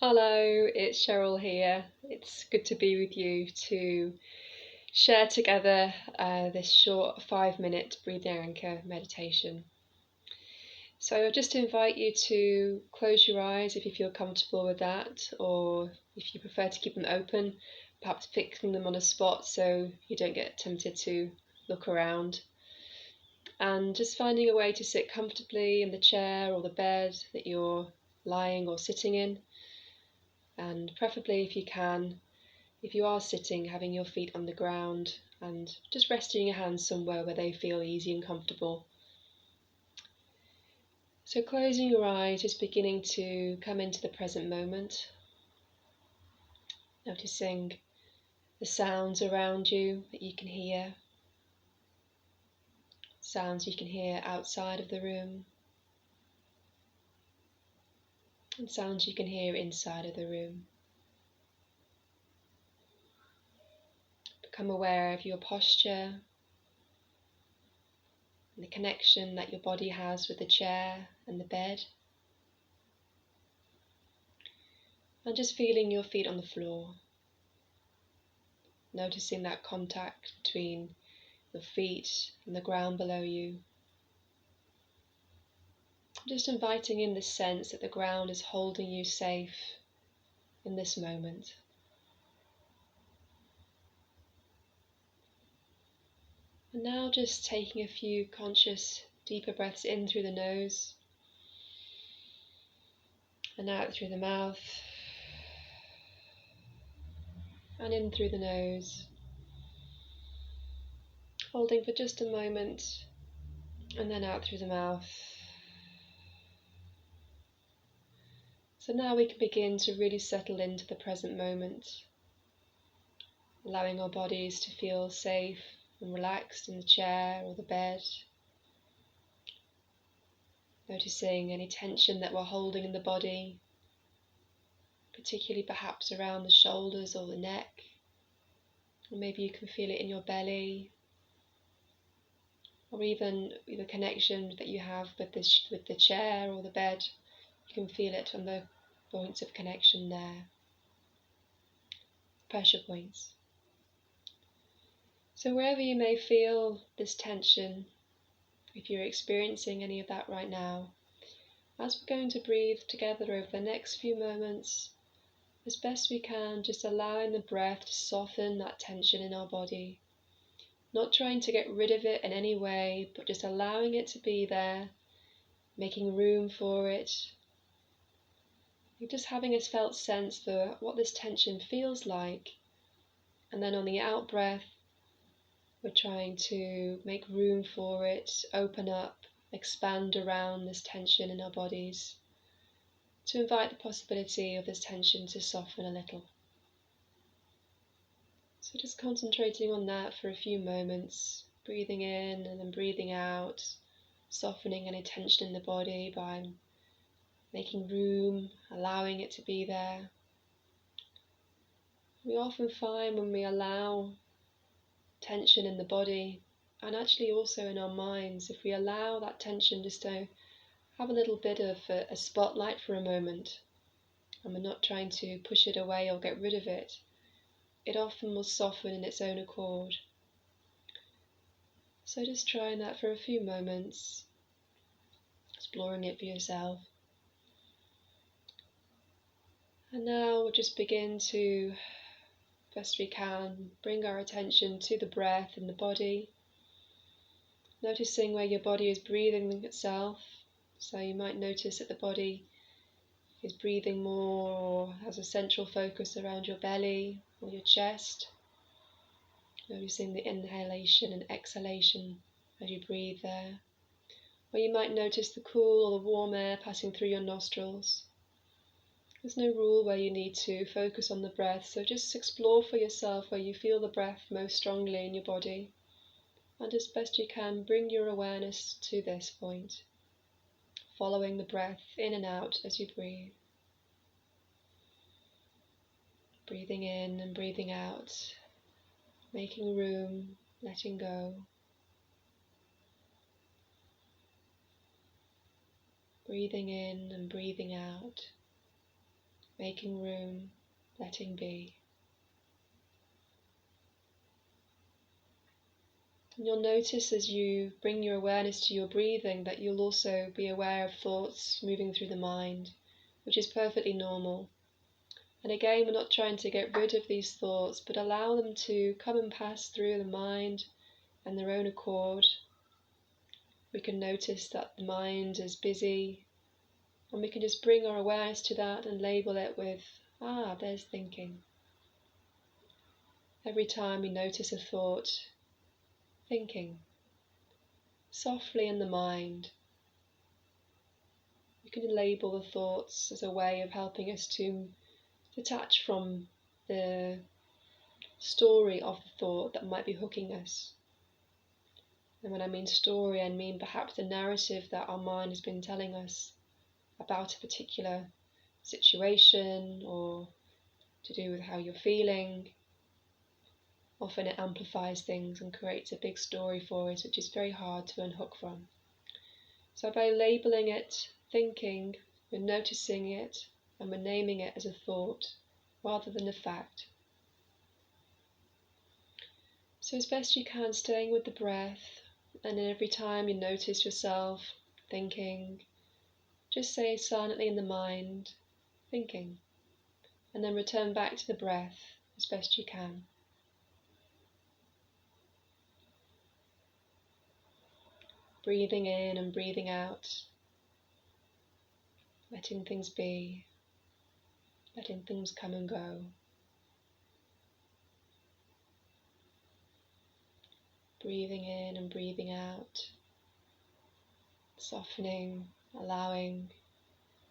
Hello, it's Cheryl here. It's good to be with you to share together this short 5-minute breathing anchor meditation. So I'll just invite you to close your eyes if you feel comfortable with that, or if you prefer to keep them open, perhaps fixing them on a spot so you don't get tempted to look around. And just finding a way to sit comfortably in the chair or the bed that you're lying or sitting in. And preferably, if you can, if you are sitting, having your feet on the ground and just resting your hands somewhere where they feel easy and comfortable. So closing your eyes, just beginning to come into the present moment, noticing the sounds around you that you can hear, sounds you can hear outside of the room, and sounds you can hear inside of the room. Become aware of your posture and the connection that your body has with the chair and the bed. And just feeling your feet on the floor. Noticing that contact between your feet and the ground below you. Just inviting in the sense that the ground is holding you safe in this moment. And now just taking a few conscious, deeper breaths in through the nose and out through the mouth and in through the nose. Holding for just a moment and then out through the mouth. So now we can begin to really settle into the present moment, allowing our bodies to feel safe and relaxed in the chair or the bed. Noticing any tension that we're holding in the body, particularly perhaps around the shoulders or the neck. Or maybe you can feel it in your belly, or even the connection that you have with the chair or the bed. You can feel it on the points of connection there, pressure points. So wherever you may feel this tension, if you're experiencing any of that right now, as we're going to breathe together over the next few moments, as best we can, just allowing the breath to soften that tension in our body. Not trying to get rid of it in any way, but just allowing it to be there, making room for it. You're just having a felt sense for what this tension feels like. And then on the out breath, we're trying to make room for it, open up, expand around this tension in our bodies, to invite the possibility of this tension to soften a little. So just concentrating on that for a few moments, breathing in and then breathing out, softening any tension in the body by making room, allowing it to be there. We often find when we allow tension in the body, and actually also in our minds, if we allow that tension just to have a little bit of a spotlight for a moment, and we're not trying to push it away or get rid of it, it often will soften in its own accord. So just trying that for a few moments, exploring it for yourself. And now we'll just begin to, best we can, bring our attention to the breath in the body, noticing where your body is breathing itself. So you might notice that the body is breathing more or has a central focus around your belly or your chest. Noticing the inhalation and exhalation as you breathe there. Or you might notice the cool or the warm air passing through your nostrils. There's no rule where you need to focus on the breath, so just explore for yourself where you feel the breath most strongly in your body. And as best you can, bring your awareness to this point, following the breath in and out as you breathe. Breathing in and breathing out, making room, letting go. Breathing in and breathing out, making room, letting be. And you'll notice as you bring your awareness to your breathing that you'll also be aware of thoughts moving through the mind, which is perfectly normal. And again, we're not trying to get rid of these thoughts, but allow them to come and pass through the mind and their own accord. We can notice that the mind is busy, and we can just bring our awareness to that and label it with, there's thinking. Every time we notice a thought, thinking, softly in the mind, we can label the thoughts as a way of helping us to detach from the story of the thought that might be hooking us. And when I mean story, I mean perhaps the narrative that our mind has been telling us about a particular situation or to do with how you're feeling. Often it amplifies things and creates a big story for us, which is very hard to unhook from. So by labeling it thinking, we're noticing it and we're naming it as a thought rather than a fact. So as best you can, staying with the breath, and then every time you notice yourself thinking, just say silently in the mind, thinking, and then return back to the breath as best you can. Breathing in and breathing out, letting things be, letting things come and go. Breathing in and breathing out, softening, allowing,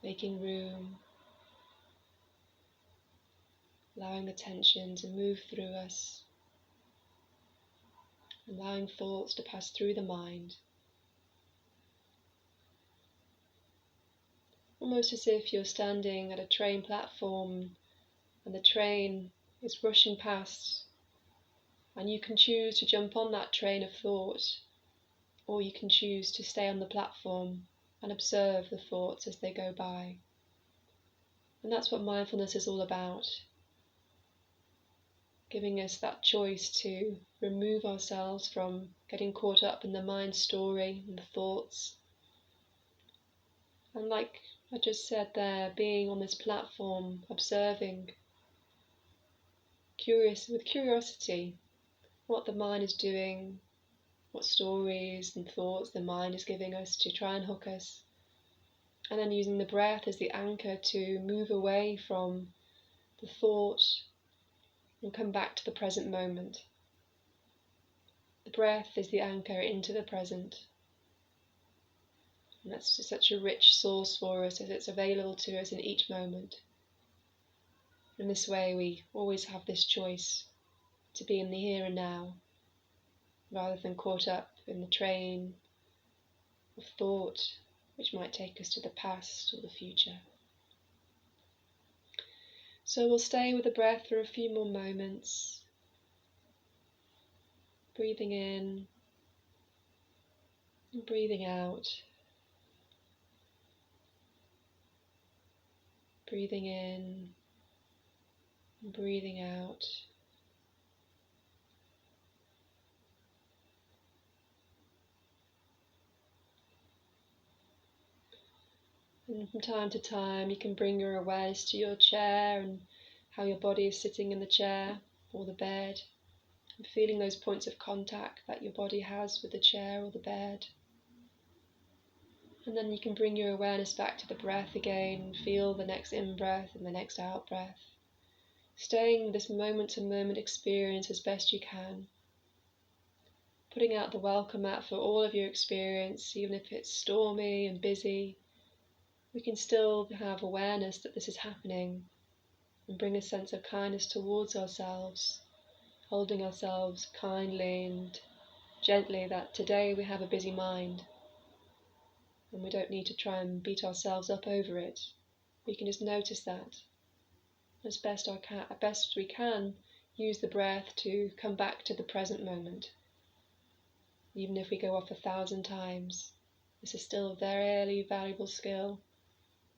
making room, allowing the tension to move through us, allowing thoughts to pass through the mind. Almost as if you're standing at a train platform and the train is rushing past, and you can choose to jump on that train of thought, or you can choose to stay on the platform and observe the thoughts as they go by. And that's what mindfulness is all about, giving us that choice to remove ourselves from getting caught up in the mind story and the thoughts. And like I just said there, being on this platform, observing with curiosity what the mind is doing, what stories and thoughts the mind is giving us to try and hook us, and then using the breath as the anchor to move away from the thought and come back to the present moment. The breath is the anchor into the present, and that's such a rich source for us as it's available to us in each moment. In this way we always have this choice to be in the here and now, rather than caught up in the train of thought which might take us to the past or the future. So we'll stay with the breath for a few more moments, breathing in and breathing out, breathing in and breathing out. And from time to time you can bring your awareness to your chair and how your body is sitting in the chair or the bed, and feeling those points of contact that your body has with the chair or the bed. And then you can bring your awareness back to the breath again and feel the next in-breath and the next out-breath, staying with this moment-to-moment experience as best you can, putting out the welcome mat for all of your experience. Even if it's stormy and busy, we can still have awareness that this is happening and bring a sense of kindness towards ourselves, holding ourselves kindly and gently that today we have a busy mind and we don't need to try and beat ourselves up over it. We can just notice that. As best we can, use the breath to come back to the present moment. Even if we go off 1,000 times, this is still a very valuable skill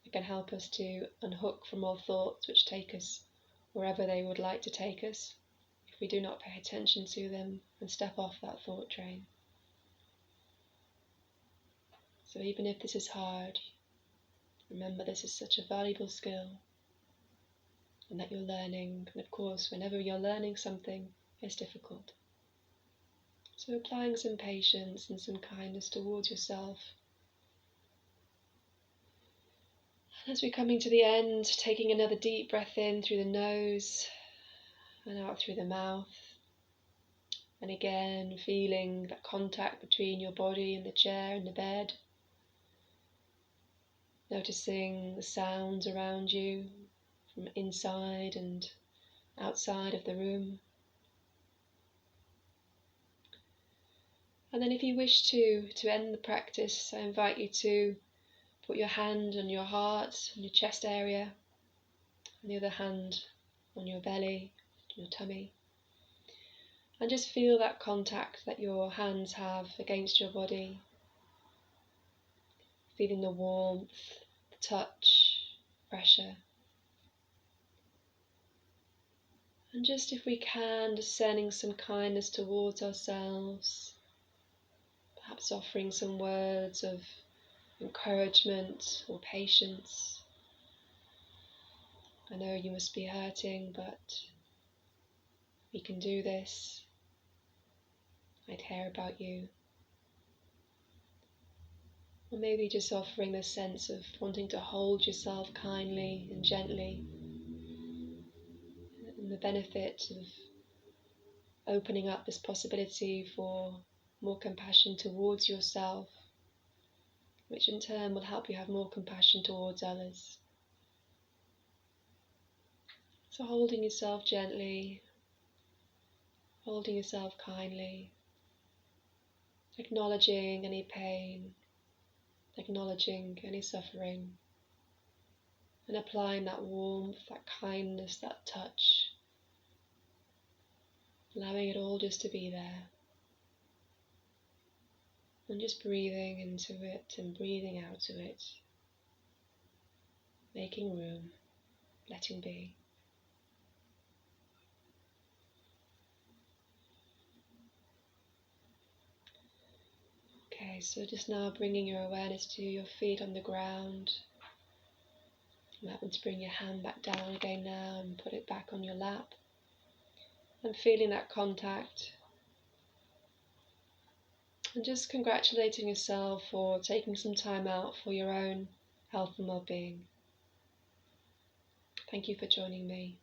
It can help us to unhook from all thoughts which take us wherever they would like to take us if we do not pay attention to them and step off that thought train. So even if this is hard, remember this is such a valuable skill and that you're learning. And of course, whenever you're learning something, it's difficult. So applying some patience and some kindness towards yourself. As we're coming to the end, taking another deep breath in through the nose and out through the mouth. And again, feeling that contact between your body and the chair and the bed. Noticing the sounds around you from inside and outside of the room. And then if you wish to end the practice, I invite you to put your hand on your heart, on your chest area, and the other hand on your belly, your tummy. And just feel that contact that your hands have against your body. Feeling the warmth, the touch, pressure. And just if we can, discerning some kindness towards ourselves. Perhaps offering some words of encouragement or patience. I know you must be hurting, but we can do this. I care about you. Or maybe just offering the sense of wanting to hold yourself kindly and gently, and the benefit of opening up this possibility for more compassion towards yourself, which in turn will help you have more compassion towards others. So holding yourself gently, holding yourself kindly, acknowledging any pain, acknowledging any suffering, and applying that warmth, that kindness, that touch, allowing it all just to be there, and just breathing into it and breathing out of it, making room, letting be. Okay, so just now bringing your awareness to your feet on the ground. You might want to bring your hand back down again now and put it back on your lap. And feeling that contact. And just congratulating yourself for taking some time out for your own health and well-being. Thank you for joining me.